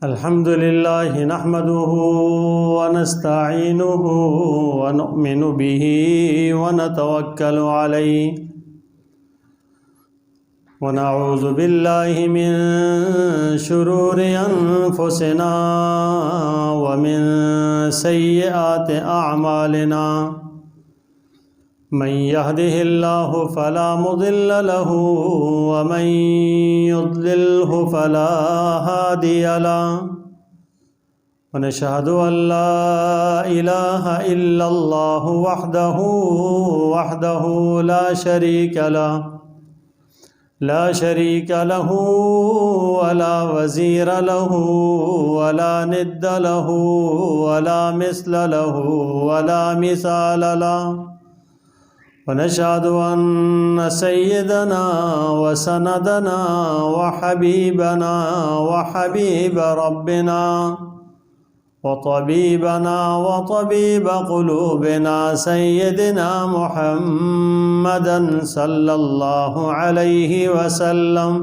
الحمد لله نحمده ونستعينه ونؤمن به ونتوكل عليه ونعوذ بالله من شرور أنفسنا ومن سيئات أعمالنا من يهده الله فلا مضل له ومن يضلله فلا هادي له ونشهد أن لا إله إلا الله وحده لا شريك له ولا وزير له ولا ند له ولا مثل له ولا مثال له ونشهد أن سيدنا وسندنا وحبيبنا وحبيب ربنا وطبيبنا وطبيب قلوبنا سيدنا محمدا صلى الله عليه وسلم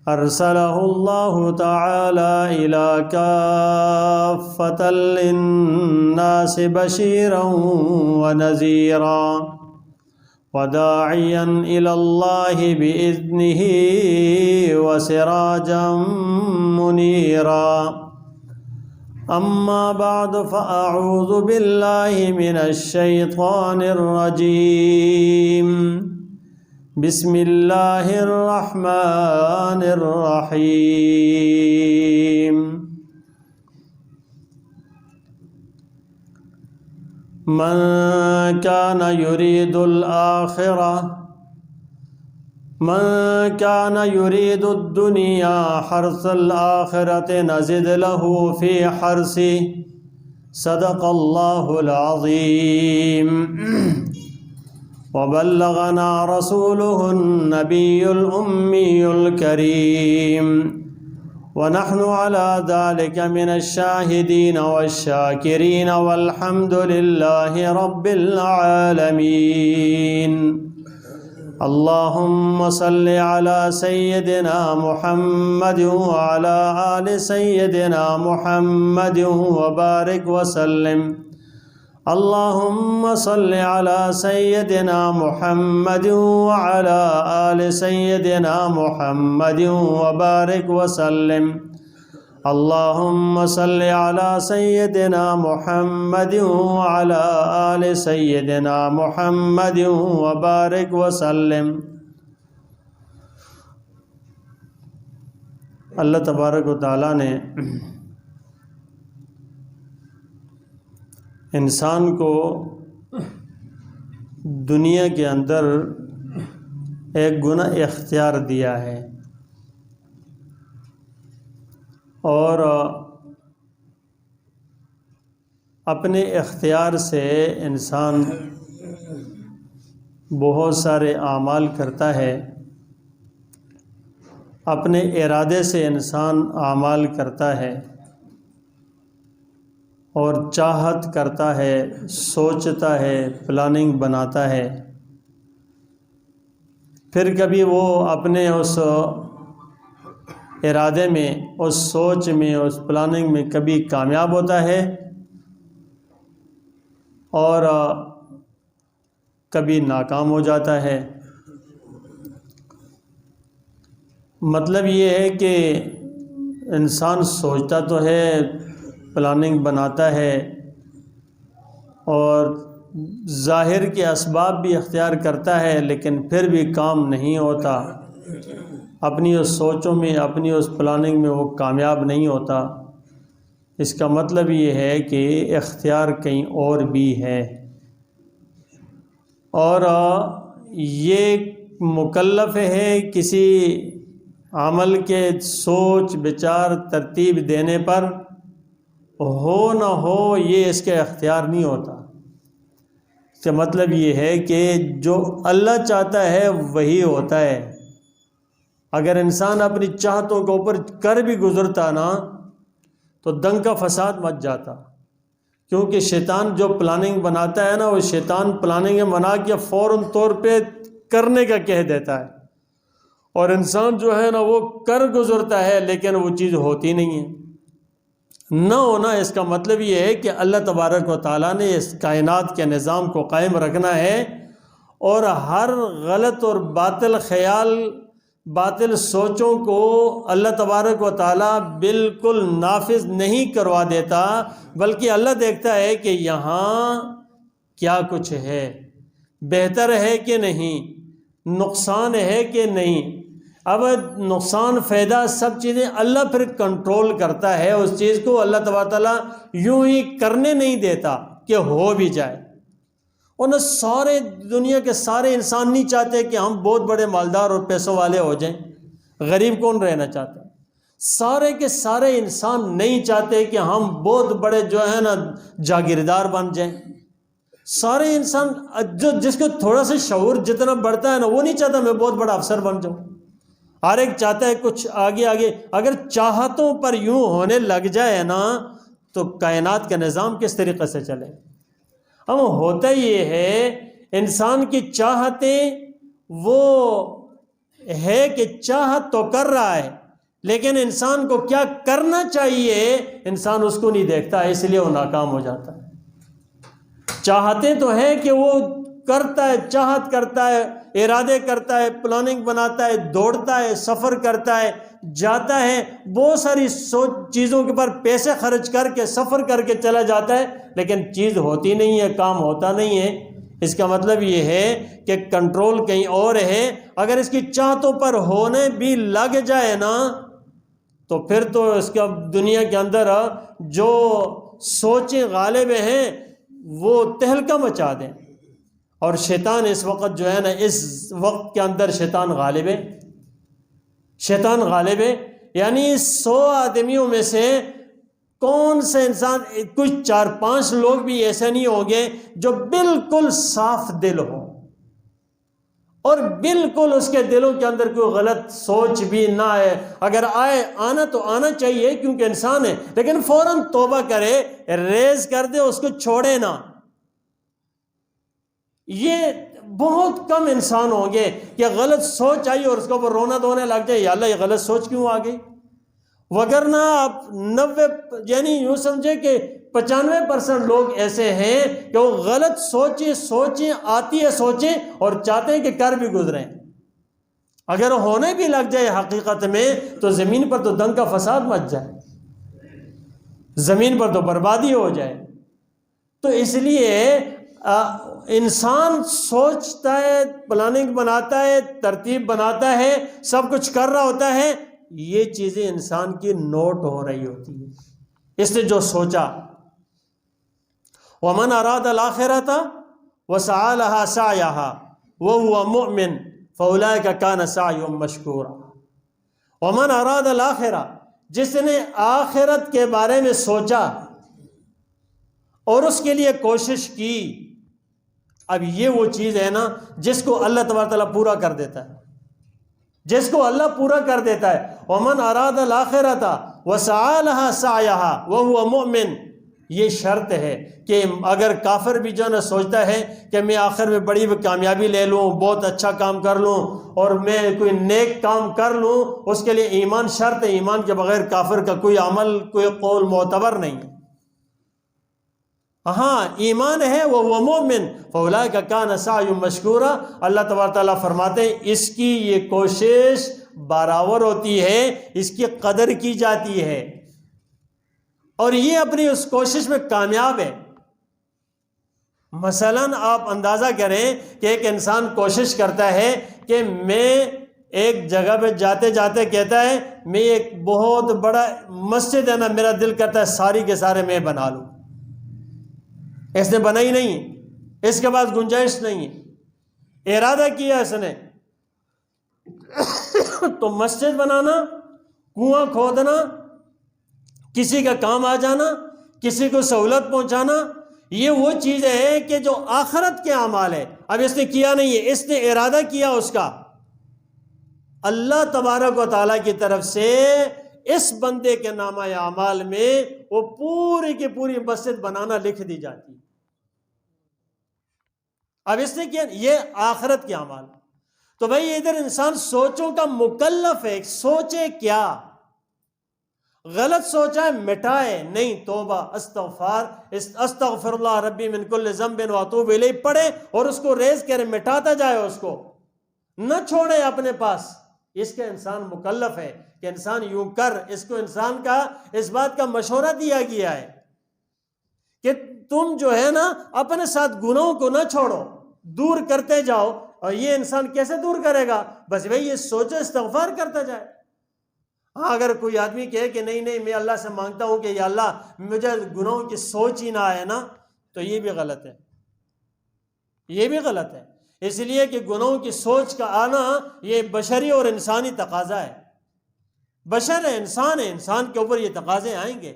أرسله الله تعالى إلى كافة للناس بشيرا ونذيرا وداعيا إلى الله بإذنه وسراجا منيرا أما بعد فأعوذ بالله من الشيطان الرجيم بسم الله الرحمن الرحيم من كان يريد الدنيا حرث الآخرة نزد له في حرثه صدق الله العظيم وبلغنا رسوله النبي الأمي الكريم ونحن على ذلك من الشاهدين والشاكرين والحمد لله رب العالمين اللهم صل على سيدنا محمد وعلى آل سيدنا محمد وبارك وسلم اللهم صل على سيدنا محمد وعلى آل سيدنا محمد وبارك وسلم اللهم صل على سيدنا محمد وعلى آل سيدنا محمد وبارك وسلم۔ اللہ تبارک و تعالیٰ نے انسان کو دنیا کے اندر ایک گناہ اختیار دیا ہے اور اپنے اختیار سے انسان بہت سارے اعمال کرتا ہے، اپنے ارادے سے انسان اعمال کرتا ہے اور چاہت کرتا ہے، سوچتا ہے، پلاننگ بناتا ہے، پھر کبھی وہ اپنے اس ارادے میں، اس سوچ میں، اس پلاننگ میں کبھی کامیاب ہوتا ہے اور کبھی ناکام ہو جاتا ہے۔ مطلب یہ ہے کہ انسان سوچتا تو ہے، پلاننگ بناتا ہے اور ظاہر کے اسباب بھی اختیار کرتا ہے، لیکن پھر بھی کام نہیں ہوتا، اپنی اس سوچوں میں، اپنی اس پلاننگ میں وہ کامیاب نہیں ہوتا۔ اس کا مطلب یہ ہے کہ اختیار کہیں اور بھی ہے، اور یہ مکلف ہے کسی عمل کے سوچ بچار ترتیب دینے پر، ہو نہ ہو یہ اس کا اختیار نہیں ہوتا۔ اس کا مطلب یہ ہے کہ جو اللہ چاہتا ہے وہی ہوتا ہے۔ اگر انسان اپنی چاہتوں کے اوپر کر بھی گزرتا نا تو دنگ کا فساد مچ جاتا، کیونکہ شیطان جو پلاننگ بناتا ہے نا، وہ شیطان پلاننگ بنا کے فوراً طور پہ کرنے کا کہہ دیتا ہے، اور انسان جو ہے نا وہ کر گزرتا ہے لیکن وہ چیز ہوتی نہیں ہے۔ نہ ہونا اس کا مطلب یہ ہے کہ اللہ تبارک و تعالیٰ نے اس کائنات کے نظام کو قائم رکھنا ہے، اور ہر غلط اور باطل خیال، باطل سوچوں کو اللہ تبارک و تعالیٰ بالکل نافذ نہیں کروا دیتا، بلکہ اللہ دیکھتا ہے کہ یہاں کیا کچھ ہے، بہتر ہے کہ نہیں، نقصان ہے کہ نہیں۔ اب نقصان فائدہ سب چیزیں اللہ پھر کنٹرول کرتا ہے، اس چیز کو اللہ تبارک و تعالیٰ یوں ہی کرنے نہیں دیتا کہ ہو بھی جائے۔ اور نہ سارے دنیا کے سارے انسان نہیں چاہتے کہ ہم بہت بڑے مالدار اور پیسوں والے ہو جائیں، غریب کون رہنا چاہتا ہے؟ سارے کے سارے انسان نہیں چاہتے کہ ہم بہت بڑے جو ہے نا جاگیردار بن جائیں۔ سارے انسان جس کو تھوڑا سا شعور جتنا بڑھتا ہے نا، وہ نہیں چاہتا میں بہت بڑا افسر بن جاؤں۔ ہر ایک چاہتا ہے کچھ آگے آگے۔ اگر چاہتوں پر یوں ہونے لگ جائے نا تو کائنات کا نظام کس طریقے سے چلے؟ ہم ہوتا یہ ہے انسان کی چاہتیں وہ ہے کہ چاہت تو کر رہا ہے، لیکن انسان کو کیا کرنا چاہیے انسان اس کو نہیں دیکھتا، اس لیے وہ ناکام ہو جاتا ہے۔ چاہتے تو ہے کہ وہ کرتا ہے، چاہت کرتا ہے، ارادے کرتا ہے، پلاننگ بناتا ہے، دوڑتا ہے، سفر کرتا ہے، جاتا ہے، بہت ساری چیزوں کے پر پیسے خرچ کر کے سفر کر کے چلا جاتا ہے، لیکن چیز ہوتی نہیں ہے، کام ہوتا نہیں ہے۔ اس کا مطلب یہ ہے کہ کنٹرول کہیں اور ہے۔ اگر اس کی چاہتوں پر ہونے بھی لگ جائے نا تو پھر تو اس کا دنیا کے اندر جو سوچیں غالب ہیں وہ تہلکہ مچا دیں۔ اور شیطان اس وقت جو ہے نا، اس وقت کے اندر شیطان غالب ہے، شیطان غالب ہے۔ یعنی 100 آدمیوں میں سے کون سے انسان، کچھ 4-5 لوگ بھی ایسے نہیں ہوں گے جو بالکل صاف دل ہوں اور بالکل اس کے دلوں کے اندر کوئی غلط سوچ بھی نہ آئے۔ اگر آئے، آنا تو آنا چاہیے کیونکہ انسان ہے، لیکن فوراً توبہ کرے، ریز کر دے، اس کو چھوڑے نہ۔ یہ بہت کم انسان ہوں گے کہ غلط سوچ آئی اور اس کے اوپر رونا دھونے لگ جائے، یا اللہ یہ غلط سوچ کیوں آ گئی؟ وگرنہ آپ 90 یعنی یوں سمجھے کہ 95% لوگ ایسے ہیں کہ وہ غلط سوچیں آتی ہے سوچیں اور چاہتے ہیں کہ کر بھی گزریں۔ اگر ہونے بھی لگ جائے حقیقت میں تو زمین پر تو دنگ کا فساد مچ جائے، زمین پر تو بربادی ہو جائے۔ تو اس لیے انسان سوچتا ہے، پلاننگ بناتا ہے، ترتیب بناتا ہے، سب کچھ کر رہا ہوتا ہے، یہ چیزیں انسان کی نوٹ ہو رہی ہوتی ہے۔ اس نے جو سوچا، وَمَنْ أَرَادَ الْآخِرَةَ وَسَعَى لَهَا سَعْيَهَا وَهُوَ مُؤْمِنٌ فَأُولَٰئِكَ كَانَ سَعْيُهُمْ مَشْكُورًا۔ وَمَنْ أَرَادَ الْآخِرَةَ، جس نے آخرت کے بارے میں سوچا اور اس کے لیے کوشش کی۔ اب یہ وہ چیز ہے نا جس کو اللہ تبارک تعالیٰ پورا کر دیتا ہے، جس کو اللہ پورا کر دیتا ہے۔ وَمَنْ أَرَادَ الْآخِرَةَ وَسَعَى لَهَا سَعْيَهَا وَهُوَ مُؤْمِنٌ، یہ شرط ہے کہ اگر کافر بھی جو نا سوچتا ہے کہ میں آخر میں بڑی کامیابی لے لوں، بہت اچھا کام کر لوں اور میں کوئی نیک کام کر لوں، اس کے لیے ایمان شرط ہے۔ ایمان کے بغیر کافر کا کوئی عمل، کوئی قول معتبر نہیں ہے۔ ہاں ایمان ہے، وہ مومن، فَأُولَٰئِكَ كَانَ سَعْيُهُمْ مَشْكُورًا۔ اللہ تبارک تعالیٰ فرماتے ہیں اس کی یہ کوشش برابر ہوتی ہے، اس کی قدر کی جاتی ہے، اور یہ اپنی اس کوشش میں کامیاب ہے۔ مثلاً آپ اندازہ کریں کہ ایک انسان کوشش کرتا ہے کہ میں ایک جگہ پہ جاتے جاتے کہتا ہے میں ایک بہت بڑا مسجد ہے نا، میرا دل کرتا ہے ساری کے سارے میں بنا لوں۔ اس نے بنائی نہیں، اس کے پاس گنجائش نہیں ہے، ارادہ کیا اس نے تو مسجد بنانا، کنواں کھودنا، کسی کا کام آ جانا، کسی کو سہولت پہنچانا، یہ وہ چیز ہے کہ جو آخرت کے اعمال ہے۔ اب اس نے کیا نہیں ہے، اس نے ارادہ کیا اس کا، اللہ تبارک و تعالیٰ کی طرف سے اس بندے کے نامہ اعمال میں وہ پوری کی پوری مسجد بنانا لکھ دی جاتی ہے۔ اب اس نے کیا، یہ آخرت کے اعمال۔ تو بھائی ادھر انسان سوچوں کا مکلف ہے، سوچے کیا؟ غلط سوچا ہے مٹائے نہیں، توبہ استغفر اللہ ربی من کل ذنب واتوب الیہ پڑھے اور اس کو ریز کرے، مٹاتا جائے، اس کو نہ چھوڑے اپنے پاس۔ اس کا انسان مکلف ہے کہ انسان یوں کر، اس کو انسان کا اس بات کا مشورہ دیا گیا ہے کہ تم جو ہے نا اپنے ساتھ گناہوں کو نہ چھوڑو، دور کرتے جاؤ۔ اور یہ انسان کیسے دور کرے گا؟ بس بھئی یہ سوچے استغفار کرتا جائے۔ ہاں اگر کوئی آدمی کہے کہ نہیں میں اللہ سے مانگتا ہوں کہ یا اللہ مجھے گناہوں کی سوچ ہی نہ آئے نا، تو یہ بھی غلط ہے، یہ بھی غلط ہے۔ اس لیے کہ گناہوں کی سوچ کا آنا یہ بشری اور انسانی تقاضا ہے، بشر ہے، انسان کے اوپر یہ تقاضے آئیں گے۔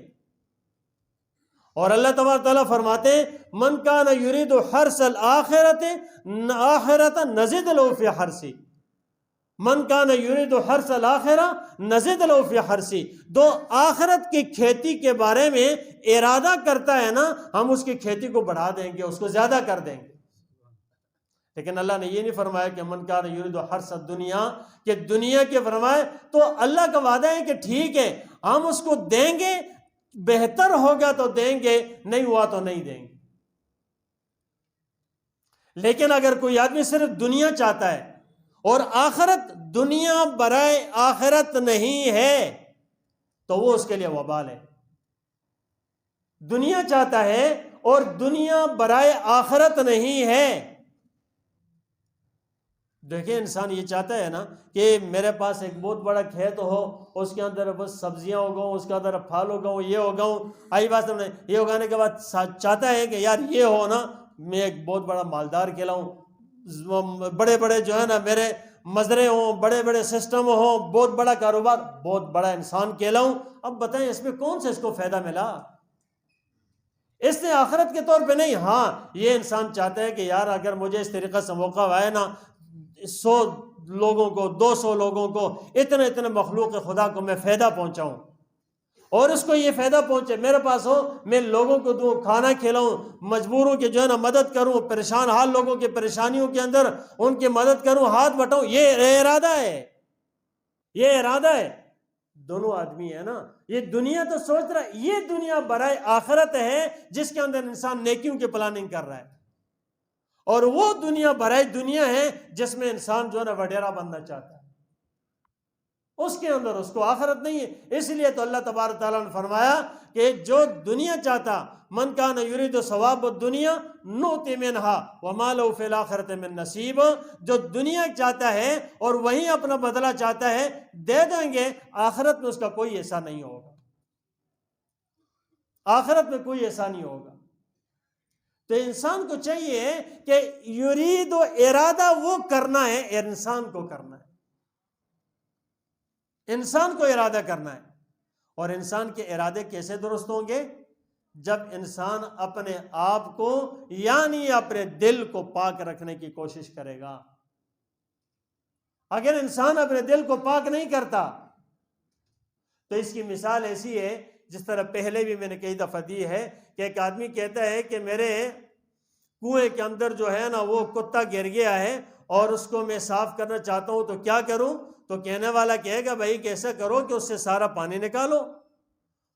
اور اللہ تبارک تعالیٰ فرماتے ہیں من کان یرید حرث الآخرۃ نزد له فی حرثہ، من کان یرید حرث الآخرہ نزد له فی حرثہ، دو آخرت کی کھیتی کے بارے میں ارادہ کرتا ہے نا، ہم اس کی کھیتی کو بڑھا دیں گے، اس کو زیادہ کر دیں گے۔ لیکن اللہ نے یہ نہیں فرمایا کہ من کان یرید حرث الدنیا، کہ دنیا کے فرمائے تو اللہ کا وعدہ ہے کہ ٹھیک ہے ہم اس کو دیں گے، بہتر ہوگا تو دیں گے، نہیں ہوا تو نہیں دیں گے۔ لیکن اگر کوئی آدمی صرف دنیا چاہتا ہے اور آخرت، دنیا برائے آخرت نہیں ہے، تو وہ اس کے لیے وبال ہے۔ دنیا چاہتا ہے اور دنیا برائے آخرت نہیں ہے۔ دیکھیں انسان یہ چاہتا ہے نا کہ میرے پاس ایک بہت بڑا کھیت ہو، اس کے اندر بس سبزیاں اگاؤں، اس کے اندر پھل اگاؤں، یہ اگاؤں، آئی بات سمجھے، یہ اگانے کے بعد چاہتا ہے کہ یار یہ ہو نا میں ایک بہت بڑا مالدار کہلاؤں، بڑے بڑے جو ہے نا میرے مزرے ہوں، بڑے بڑے سسٹم ہوں، بہت بڑا کاروبار، بہت بڑا انسان کہلاؤں۔ اب بتائیں اس میں کون سے اس کو فائدہ ملا؟ اس نے آخرت کے طور پہ نہیں۔ ہاں یہ انسان چاہتا ہے کہ یار اگر مجھے اس طریقے سے موقع آئے نا، 100 لوگوں کو، 200 لوگوں کو، اتنے مخلوق خدا کو میں فائدہ پہنچاؤں، اور اس کو یہ فائدہ پہنچے، میرے پاس ہو، میں لوگوں کو دوں، کھانا کھلاؤں، مجبوروں کی جو ہے نا مدد کروں، پریشان حال لوگوں کی پریشانیوں کے اندر ان کی مدد کروں، ہاتھ بٹاؤں، یہ ارادہ ہے، یہ ارادہ ہے۔ دونوں آدمی ہے نا، یہ دنیا تو سوچ رہا ہے، یہ دنیا برائے آخرت ہے جس کے اندر انسان نیکیوں کی پلاننگ کر رہا ہے، اور وہ دنیا برائے دنیا ہے جس میں انسان جو ہے نا وڈیرا بننا چاہتا ہے، اس کے اندر اس کو آخرت نہیں ہے۔ اس لیے تو اللہ تبارک تعالیٰ نے فرمایا کہ جو دنیا چاہتا، من کان یرید ثواب الدنیا نؤتی منہا وما لہ فی الآخرۃ من نصیب، جو دنیا چاہتا ہے اور وہیں اپنا بدلہ چاہتا ہے، دے دیں گے، آخرت میں اس کا کوئی ایسا نہیں ہوگا، آخرت میں کوئی ایسا نہیں ہوگا۔ تو انسان کو چاہیے کہ یرید و ارادہ وہ کرنا ہے، انسان کو کرنا ہے، انسان کو ارادہ کرنا ہے۔ اور انسان کے ارادے کیسے درست ہوں گے؟ جب انسان اپنے آپ کو یعنی اپنے دل کو پاک رکھنے کی کوشش کرے گا۔ اگر انسان اپنے دل کو پاک نہیں کرتا تو اس کی مثال ایسی ہے جس طرح پہلے بھی میں نے کئی دفعہ دی ہے کہ ایک آدمی کہتا ہے کہ میرے کنویں کے اندر جو ہے نا وہ کتا گر گیا ہے اور اس کو میں صاف کرنا چاہتا ہوں، تو کیا کروں؟ تو کہنے والا کہے گا بھائی کیسے کرو کہ اس سے سارا پانی نکالو،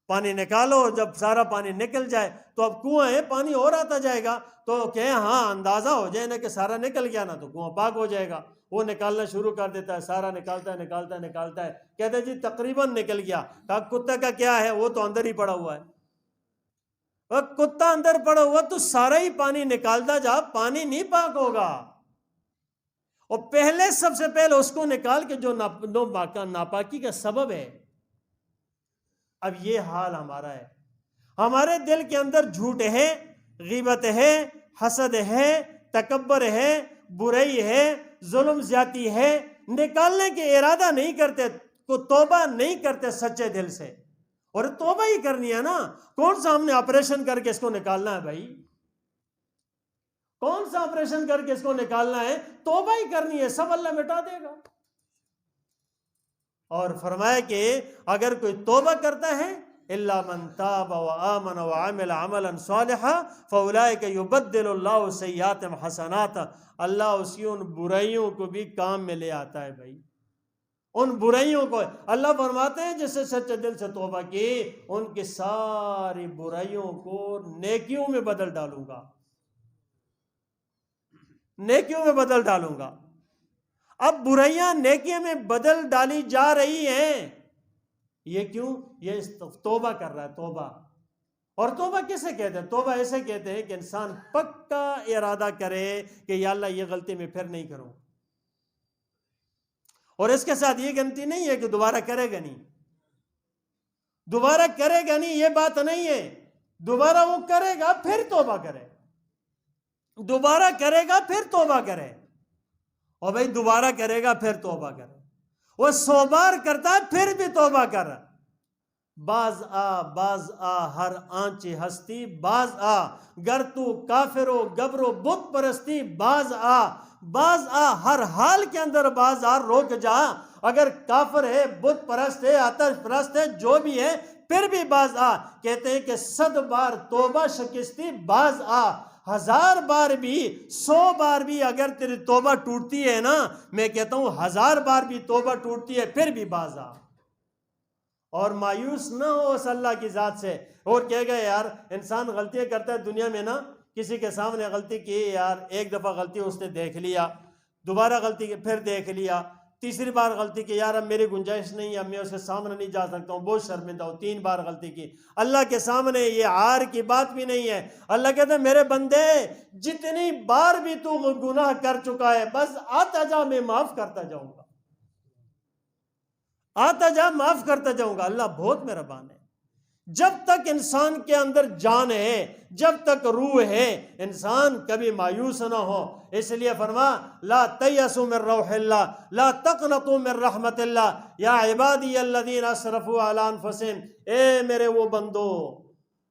پانی نکالو، جب سارا پانی نکل جائے تو اب کنواں ہے، پانی اور آتا جائے گا، تو کہے ہاں اندازہ ہو جائے نا کہ سارا نکل گیا نا تو کنواں پاک ہو جائے گا۔ وہ نکالنا شروع کر دیتا ہے، سارا نکالتا ہے، کہتے جی تقریباً نکل گیا۔ کہا کتے کا کیا ہے، وہ تو اندر ہی پڑا ہوا ہے۔ وہ کتا اندر پڑا ہوا تو سارا ہی پانی نکالتا جا، پانی نہیں پاک ہوگا۔ اور پہلے سب سے پہلے اس کو نکال کے جو ناپاکی کا سبب ہے۔ اب یہ حال ہمارا ہے، ہمارے دل کے اندر جھوٹ ہے، غیبت ہے، حسد ہے، تکبر ہے، برائی ہے، ظلم زیادتی ہے، نکالنے کے ارادہ نہیں کرتے، کو توبہ نہیں کرتے سچے دل سے۔ اور توبہ ہی کرنی ہے نا، کون سا ہم نے آپریشن کر کے اس کو نکالنا ہے بھائی؟ کون سا آپریشن کر کے اس کو نکالنا ہے؟ توبہ ہی کرنی ہے، سب اللہ مٹا دے گا۔ اور فرمایا کہ اگر کوئی توبہ کرتا ہے الا من تاب وآمن وعمل عملا صالحا فاولئک یبدل اللہ سیئاتہم حسنات. اللہ اس کی ان برائیوں کو بھی کام میں لے آتا ہے بھائی. ان برائیوں کو اللہ فرماتے ہیں جس سے سچے دل سے توبہ کی ان کی ساری برائیوں کو نیکیوں میں بدل ڈالوں گا، نیکیوں میں بدل ڈالوں گا. اب برائیاں نیکیوں میں بدل ڈالی جا رہی ہیں، یہ کیوں؟ یہ توبہ کر رہا ہے. توبہ، اور توبہ کسے کہتے ہیں؟ توبہ ایسے کہتے ہیں کہ انسان پکا ارادہ کرے کہ یا اللہ یہ غلطی میں پھر نہیں کروں، اور اس کے ساتھ یہ غلطی نہیں ہے کہ دوبارہ کرے گا نہیں، دوبارہ کرے گا نہیں، یہ بات نہیں ہے. دوبارہ وہ کرے گا پھر توبہ کرے، دوبارہ کرے گا پھر توبہ کرے. اور بھائی دوبارہ کرے گا پھر توبہ کرے، وہ 100 بار کرتا ہے پھر بھی توبہ کر. باز آ ہر آنچی ہستی، باز آ گر تو کافر و گبر و بت پرستی. باز آ ہر حال کے اندر باز آ، روک جا. اگر کافر ہے، بت پرست ہے، آتش پرست ہے، جو بھی ہے، پھر بھی باز آ. کہتے ہیں کہ 100 بار توبہ شکستی، باز آ. 1000 بار بھی، 100 بار بھی اگر تیری توبہ ٹوٹتی ہے نا، میں کہتا ہوں 1000 بار بھی توبہ ٹوٹتی ہے پھر بھی باز آ. اور مایوس نہ ہو اس اللہ کی ذات سے. اور کہے گا یار انسان غلطیاں کرتا ہے دنیا میں نا، کسی کے سامنے غلطی کی یار، ایک دفعہ غلطی اس نے دیکھ لیا، دوبارہ غلطی کی پھر دیکھ لیا، تیسری بار غلطی کی، یار اب میری گنجائش نہیں ہے، میں اس کے سامنے نہیں جا سکتا ہوں، بہت شرمندہ ہوں. 3 بار غلطی کی. اللہ کے سامنے یہ عار کی بات بھی نہیں ہے. اللہ کہتے ہیں میرے بندے جتنی بار بھی تو گناہ کر چکا ہے بس آتا جا، میں معاف کرتا جاؤں گا، آتا جا معاف کرتا جاؤں گا. اللہ بہت مہربان ہے. جب تک انسان کے اندر جان ہے، جب تک روح ہے، انسان کبھی مایوس نہ ہو. اس لیے فرما لا تیأسوا من روح اللہ، لا تقنطوا من رحمت اللہ، یا عبادی الذین اسرفوا علی انفسہم. اے میرے وہ بندو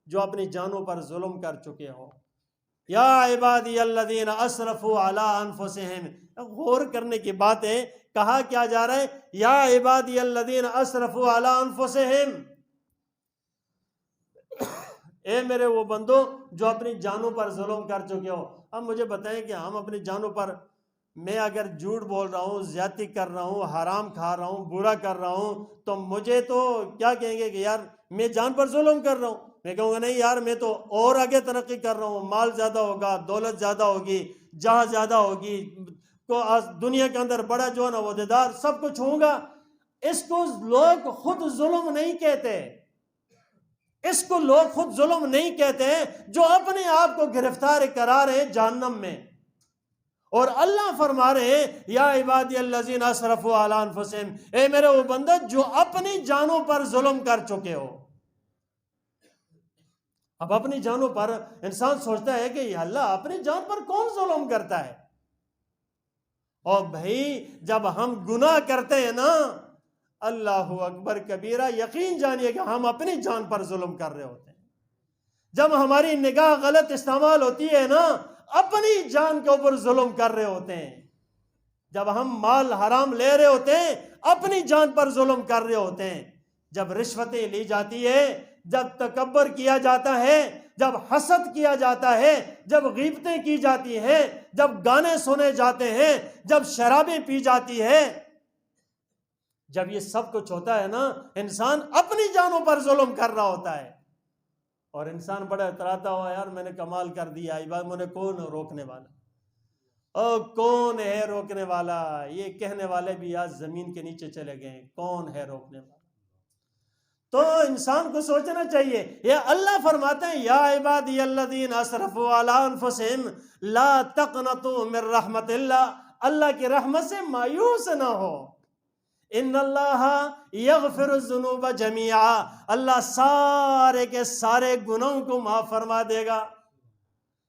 جو اپنی جانوں پر ظلم کر چکے ہو، یا عبادی الذین اسرفوا علی انفسہم. غور کرنے کی بات ہے. کہا کیا جا رہا ہے؟ یا عبادی الذین اسرفوا علی انفسہم، اے میرے وہ بندو جو اپنی جانوں پر ظلم کر چکے ہو. اب مجھے بتائیں کہ ہم اپنی جانوں پر، میں اگر جھوٹ بول رہا ہوں، زیادتی کر رہا ہوں، حرام کھا رہا ہوں، برا کر رہا ہوں، تو مجھے تو کیا کہیں گے کہ یار میں جان پر ظلم کر رہا ہوں. میں کہوں گا نہیں یار میں تو اور آگے ترقی کر رہا ہوں، مال زیادہ ہوگا، دولت زیادہ ہوگی، جہاں زیادہ ہوگی، تو دنیا کے اندر بڑا جو ہے نا عہدیدار، سب کچھ ہوں گا. اس کو لوگ خود ظلم نہیں کہتے، اس کو لوگ خود ظلم نہیں کہتے ہیں جو اپنے آپ کو گرفتار کرا رہے ہیں جہنم میں. اور اللہ فرما رہے ہیں یا عبادی الذین اسرفوا علی انفسہم، اے میرے وہ بندہ جو اپنی جانوں پر ظلم کر چکے ہو. اب اپنی جانوں پر انسان سوچتا ہے کہ یا اللہ اپنی جان پر کون ظلم کرتا ہے؟ اور بھائی جب ہم گناہ کرتے ہیں نا، اللہ اکبر کبیرہ، یقین جانیے کہ ہم اپنی جان پر ظلم کر رہے ہوتے ہیں. جب ہماری نگاہ غلط استعمال ہوتی ہے نا، اپنی جان کے اوپر ظلم کر رہے ہوتے ہیں. جب ہم مال حرام لے رہے ہوتے ہیں اپنی جان پر ظلم کر رہے ہوتے ہیں. جب رشوتیں لی جاتی ہے، جب تکبر کیا جاتا ہے، جب حسد کیا جاتا ہے، جب غیبتیں کی جاتی ہیں، جب گانے سنے جاتے ہیں، جب شرابیں پی جاتی ہے، جب یہ سب کچھ ہوتا ہے نا، انسان اپنی جانوں پر ظلم کر رہا ہوتا ہے. اور انسان بڑا اتراتا ہوا یار میں نے کمال کر دیا، مجھے کون روکنے والا؟ او کون ہے روکنے والا؟ یہ کہنے والے بھی آج زمین کے نیچے چلے گئے. کون ہے روکنے والا؟ تو انسان کو سوچنا چاہیے. یہ اللہ فرماتے ہیں یا عبادی الذین اسرفوا علی انفسہم لا تقنطوا من رحمت اللہ، اللہ کی رحمت سے مایوس نہ ہو. ان اللہ یغفر الذنوب جمیعا، اللہ سارے کے سارے گناہوں کو معاف فرما دے گا،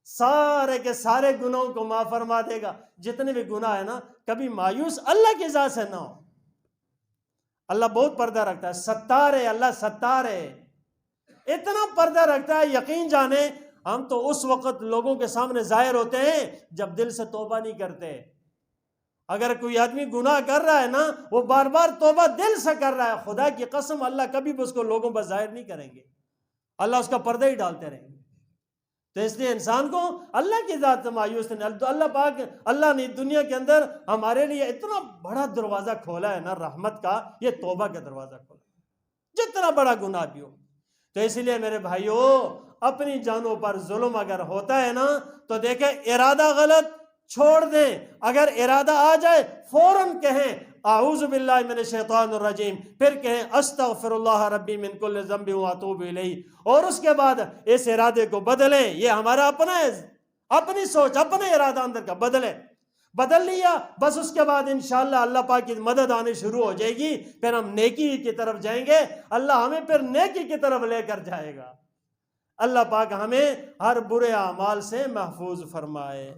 سارے کے سارے گناہوں کو معاف فرما دے گا. جتنے بھی گناہ ہے نا، کبھی مایوس اللہ کی ذات سے نہ ہو. اللہ بہت پردہ رکھتا ہے، ستار ہے، اللہ ستار ہے، اتنا پردہ رکھتا ہے. یقین جانے ہم تو اس وقت لوگوں کے سامنے ظاہر ہوتے ہیں جب دل سے توبہ نہیں کرتے. اگر کوئی آدمی گناہ کر رہا ہے نا، وہ بار بار توبہ دل سے کر رہا ہے، خدا کی قسم اللہ کبھی بھی اس کو لوگوں پر ظاہر نہیں کریں گے، اللہ اس کا پردہ ہی ڈالتے رہیں گے۔ تو اس لیے انسان کو اللہ کی ذات سے مایوس نہیں، اللہ پاک، اللہ نے دنیا کے اندر ہمارے لیے اتنا بڑا دروازہ کھولا ہے نا رحمت کا، یہ توبہ کا دروازہ کھولا ہے، جتنا بڑا گناہ بھی ہو۔ تو اس لیے میرے بھائیو، اپنی جانوں پر ظلم اگر ہوتا ہے نا تو دیکھیں ارادہ غلط چھوڑ دیں، اگر ارادہ آ جائے فوراً کہیں اعوذ باللہ من الشیطان الرجیم، پھر کہیں استغفر اللہ ربی من کل ذنب واتوب الیہ، اور اس کے بعد اس ارادے کو بدلیں۔ یہ ہمارا اپنا ہے، اپنی سوچ، اپنے ارادہ اندر کا بدل لیا، بس اس کے بعد انشاءاللہ اللہ پاک کی مدد آنی شروع ہو جائے گی، پھر ہم نیکی کی طرف جائیں گے، اللہ ہمیں پھر نیکی کی طرف لے کر جائے گا۔ اللہ پاک ہمیں ہر برے اعمال سے محفوظ فرمائے۔